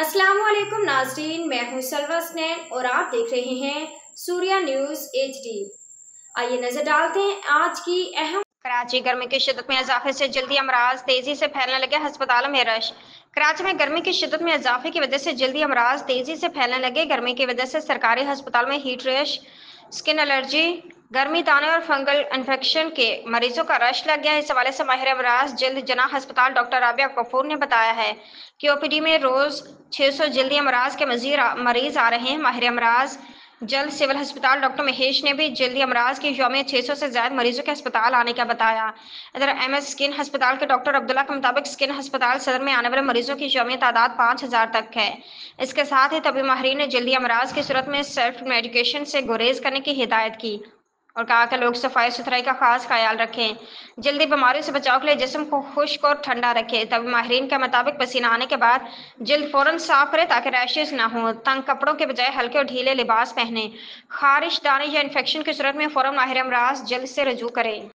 अस्सलामुअलैकुम नाज़रीन, मैं हूं सलवा स्नैन और आप देख रहे हैं सूर्या न्यूज़ HD। आइए नजर डालते हैं आज की अहम। कराची गर्मी की शिद्दत में इजाफे से जल्दी अमराज तेजी से फैलने लगे, अस्पतालों में रश। कराची में गर्मी की शिद्दत में इजाफे की वजह से जल्दी अमराज तेजी से फैलने लगे। गर्मी की वजह से सरकारी अस्पताल में हीट रैश, स्किन एलर्जी, गर्मी ताने और फंगल इन्फेक्शन के मरीजों का रश लग गया। इस हवाले से माहिर अमराज जल्द जनाह अस्पताल डॉक्टर राबिया कपूर ने बताया है कि ओपीडी में रोज 600 जल्दी अमराज के मरीज आ रहे हैं। माहिर अमराज जल्द सिविल अस्पताल डॉक्टर महेश ने भी जल्दी अमराज के यौम 600 से ज्यादा मरीजों के अस्पताल आने का बताया। इधर MS स्किन अस्पताल के डॉक्टर अब्दुल्ला के मुताबिक स्किन अस्पताल सदर में आने वाले मरीजों की यौमी तादाद 5000 तक है। इसके साथ ही तबी माहिरीन ने जल्दी अमराज की सूरत में सेल्फ मेडिकेशन से गुरेज करने की हिदायत की और कहा कि लोग सफाई सुथराई का खास ख्याल रखें, जल्दी बीमारी से बचाव के लिए जिस्म को खुश्क और ठंडा रखें। तभी माहिरीन के मुताबिक पसीना आने के बाद जल्द फौरन साफ करें ताकि रैशेज ना हो। तंग कपड़ों के बजाय हल्के और ढीले लिबास पहने। खारिश, दाने या इन्फेक्शन की सूरत में फौरन माहिर अमराज जल्द से रजू करें।